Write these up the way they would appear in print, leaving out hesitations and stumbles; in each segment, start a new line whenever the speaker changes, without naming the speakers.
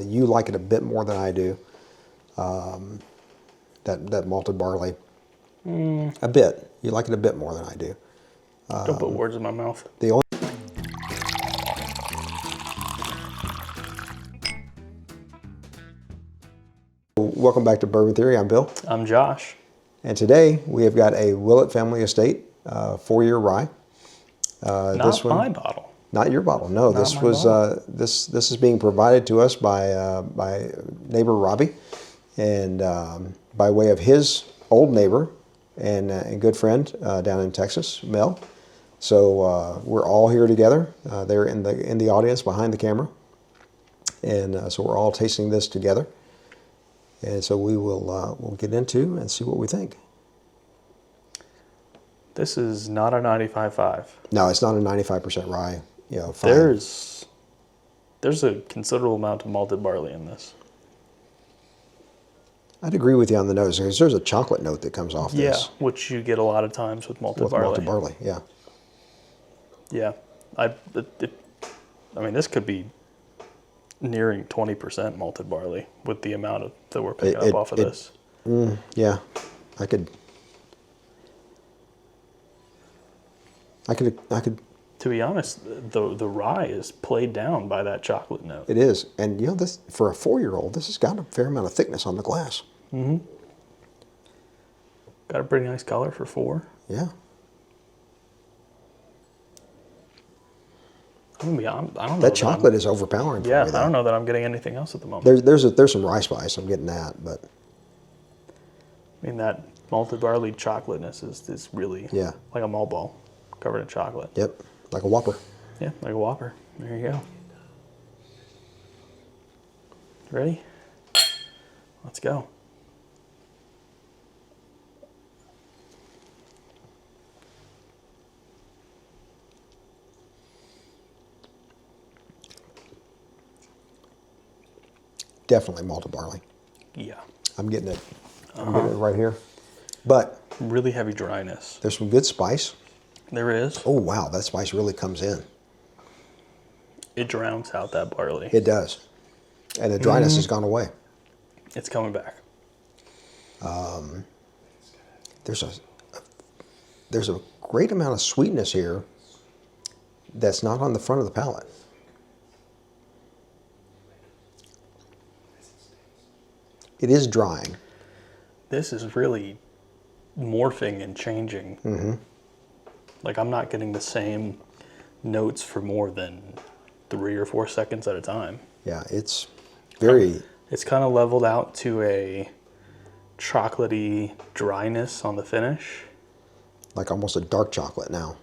You like it a bit more than I do. That malted barley. A bit. You like it a bit more than I do.
Don't put words in my mouth.
The only Welcome back to Bourbon Theory. I'm Bill.
I'm Josh.
And today we have got a Willett Family Estate 4-year rye.
Not
this one,
my bottle.
Not your bottle. No, this was this is being provided to us by neighbor Robbie, and by way of his old neighbor and good friend down in Texas, Mel. So we're all here together. They're in the audience behind the camera, and so we're all tasting this together. And so we will we'll get into and see what we think.
This is not a 95.5.
No, it's not a 95% rye. You know, fine.
There's a considerable amount of malted barley in this.
I'd agree with you on the nose. There's a chocolate note that comes off this.
Yeah, which you get a lot of times with malted barley.
Malted barley, yeah.
Yeah, I mean, this could be nearing 20% malted barley with the amount that we're picking up off of this.
Yeah, I could.
To be honest, the rye is played down by that chocolate note.
It is, and you know, this for a 4-year-old, this has got a fair amount of thickness on the glass.
Mm-hmm. Got a pretty nice color for 4.
Yeah.
I don't know.
That chocolate is overpowering.
Yeah,
for me,
I don't know that I'm getting anything else at the moment.
There's some rye spice. I'm getting that, but
I mean, that malted barley chocolateness is really like a malt ball covered in chocolate.
Yep, like a Whopper.
Yeah, like a Whopper. There you go. Ready? Let's go.
Definitely malted barley.
Yeah.
I'm getting it. I'm getting it right here. But
really heavy dryness.
There's some good spice.
There is.
Oh wow, that spice really comes in.
It drowns out that barley.
It does. And the dryness has gone away.
It's coming back.
There's a great amount of sweetness here that's not on the front of the palate. It is drying.
This is really morphing and changing.
Mm-hmm.
Like, I'm not getting the same notes for more than 3 or 4 seconds at a time.
Yeah, it's very...
It's kind of leveled out to a chocolatey dryness on the finish.
Like almost a dark chocolate now.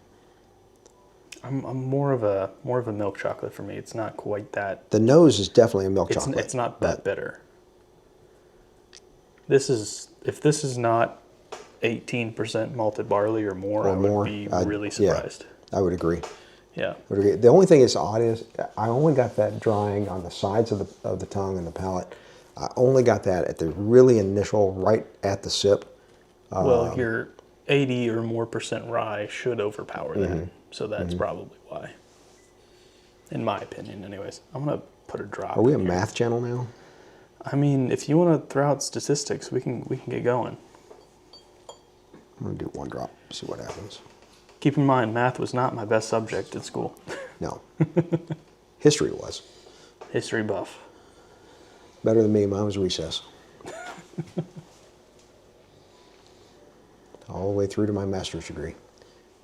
I'm more of a milk chocolate for me. It's not quite that...
The nose is definitely a milk chocolate.
It's not that bitter. If this is not 18% malted barley or more, I would be really surprised.
Yeah, I would agree.
Yeah.
The only thing that's odd is I only got that drying on the sides of the tongue and the palate. I only got that at the really initial, right at the sip.
Well, your 80 or more % rye should overpower that. So that's probably why. In my opinion, anyways. I'm going to put a drop.
Are we a math channel now?
I mean, if you want to throw out statistics, we can get going.
I'm going to do 1 drop, see what happens.
Keep in mind, math was not my best subject in school.
No. History was.
History buff.
Better than me, mine was recess. All the way through to my master's degree.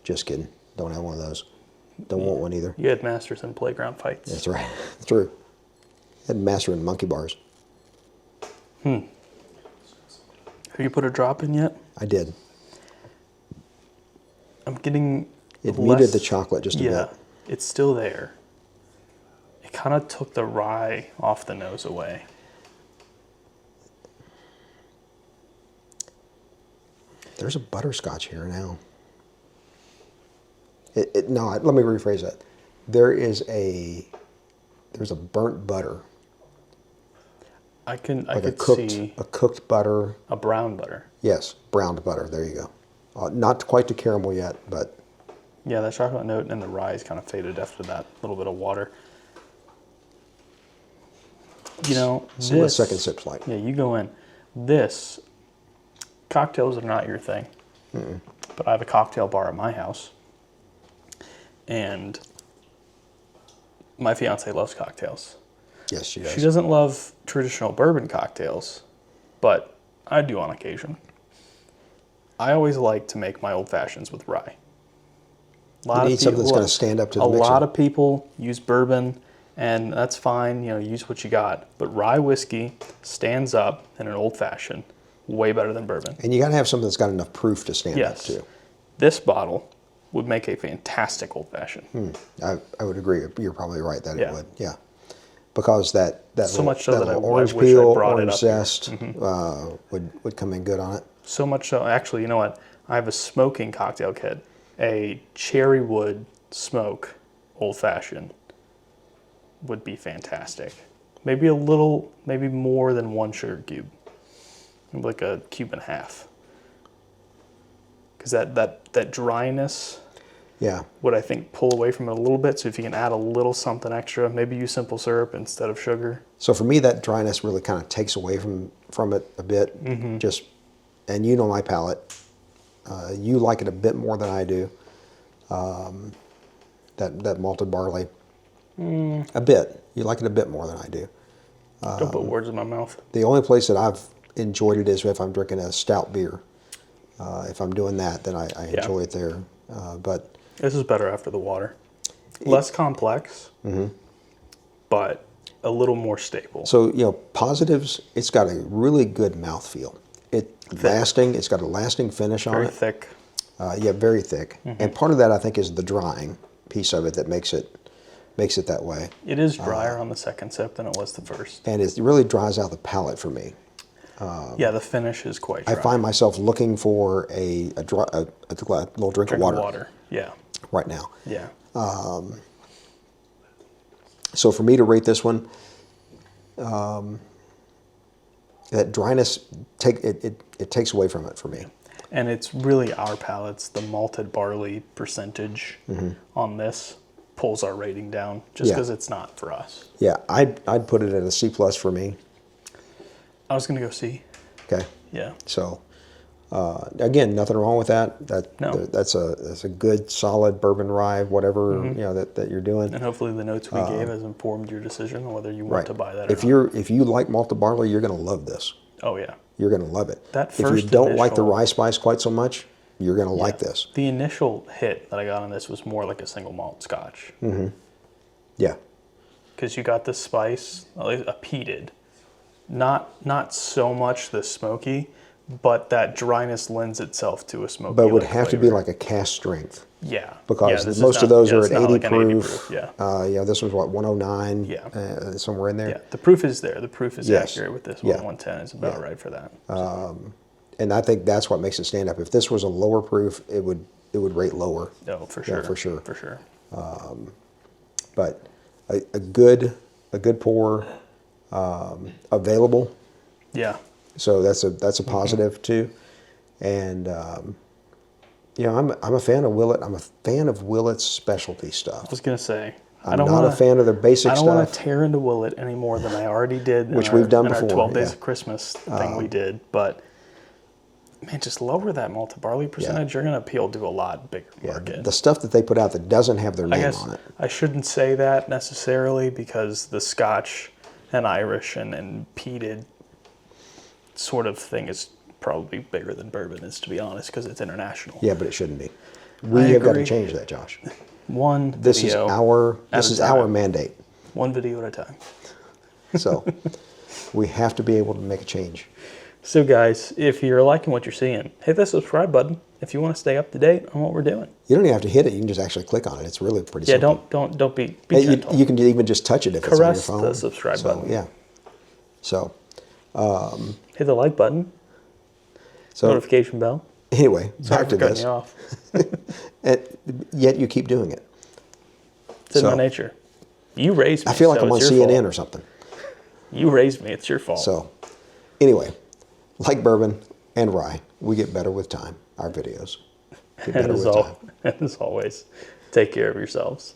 Just kidding. Don't have one of those. Don't want one either.
You had masters in playground fights.
That's right. That's true. I had master in monkey bars.
Have you put a drop in yet?
I did.
I'm getting
It muted the chocolate just a bit.
Yeah, it's still there. It kind of took the rye off the nose away.
There's a butterscotch here now. No, let me rephrase that. There's a burnt butter.
I could
see a cooked butter.
A brown butter.
Yes, browned butter. There you go. Not quite to caramel yet, but
yeah, that chocolate note and the rye is kind of faded after that little bit of water. You know,
See what second sip's like.
Yeah, you go in. This, cocktails are not your thing. But I have a cocktail bar at my house. And my fiance loves cocktails.
Yes, she does.
She doesn't love traditional bourbon cocktails, but I do on occasion. I always like to make my old fashions with rye.
You need something that's going to stand up to the mixer.
A lot of people use bourbon, and that's fine. You know, use what you got. But rye whiskey stands up in an old fashioned way better than bourbon.
And you got to have something that's got enough proof to stand up to.
This bottle would make a fantastic old fashioned.
I would agree. You're probably right that it
Yeah.
would. Yeah. Because that
So much so that I
orange
wish I
peel,
brought it
orange
up here.
zest would come in good on it.
So much so, actually, you know what? I have a smoking cocktail kit, a cherry wood smoke old fashioned would be fantastic. Maybe a little, maybe more than one sugar cube, maybe like a cube and a half. Because that dryness would, I think, pull away from it a little bit. So if you can add a little something extra, maybe use simple syrup instead of sugar.
So for me, that dryness really kind of takes away from it a bit. And you know my palate. You like it a bit more than I do. That malted barley. A bit. You like it a bit more than I do.
Don't put words in my mouth.
The only place that I've enjoyed it is if I'm drinking a stout beer. If I'm doing that, then I enjoy it there. But
this is better after the water. Less complex, but a little more stable.
So, you know, positives, it's got a really good mouthfeel. It's got a lasting finish on it.
Very thick.
Yeah, very thick. And part of that, I think, is the drying piece of it that makes it that way.
It is drier on the second sip than it was the first.
And it really dries out the palate for me.
Yeah, the finish is quite dry.
I find myself looking for a little drink of water.
Yeah.
Right now.
Yeah.
So for me to rate this one, that dryness it takes away from it for me.
And it's really our palates. The malted barley percentage on this pulls our rating down just because it's not for us.
Yeah, I'd put it at a C+ for me.
I was going to go C.
Okay.
Yeah.
So, again, nothing wrong with that.
No.
That's a good, solid bourbon rye, whatever you know that you're doing.
And hopefully the notes we gave has informed your decision on whether you want to buy that or not.
If you like malted barley, you're going to love this.
Oh, yeah.
You're going to love it.
That
if you don't like the rye spice quite so much, you're going to like this.
The initial hit that I got on this was more like a single malt Scotch.
Yeah.
Because you got the spice, a peated. Not so much the smoky, but that dryness lends itself to a smoky.
But it would have to be like a cask strength.
Yeah.
Because most of those are at 80
like
proof.
80 proof.
Yeah, this was what, 109?
Yeah.
Somewhere in there.
Yeah, the proof is there. The proof is
Yes.
accurate with this
Yeah.
110 is about right for that.
And I think that's what makes it stand up. If this was a lower proof, it would rate lower.
No, for sure.
Yeah, for sure.
For sure.
But a good pour, available.
Yeah.
So that's a positive too. And you know, I'm a fan of Willett. I'm a fan of Willett's specialty stuff.
I was gonna say.
I'm not a fan of their basic stuff.
I don't want to tear into Willett any more than I already did.
Which we've done
in
before.
Our 12 Days of Christmas thing we did, but man, just lower that malted barley percentage. You're gonna appeal to a lot bigger market.
The stuff that they put out that doesn't have their
I
name
guess
on it.
I shouldn't say that necessarily because the Scotch and Irish and peated sort of thing is probably bigger than bourbon is, to be honest, because it's international.
Yeah, but it shouldn't be. We have got to change that, Josh. This is our mandate.
One video at a time.
So we have to be able to make a change.
So guys, if you're liking what you're seeing, hit that subscribe button if you want to stay up to date on what we're doing.
You don't even have to hit it. You can just actually click on it. It's really pretty simple.
Don't be gentle.
You can even just touch it if it's on your phone.
Caress the subscribe button.
Yeah. So.
Hit the like button. Notification bell.
Anyway,
Sorry
back to
for cutting
this.
you off.
Yet you keep doing it.
It's in my nature. You raised me.
I feel like
so
I'm on
it's your
CNN
fault.
or something.
You raised me. It's your fault.
So, anyway, like bourbon and rye, we get better with time. Our videos get better with time.
And as always, take care of yourselves.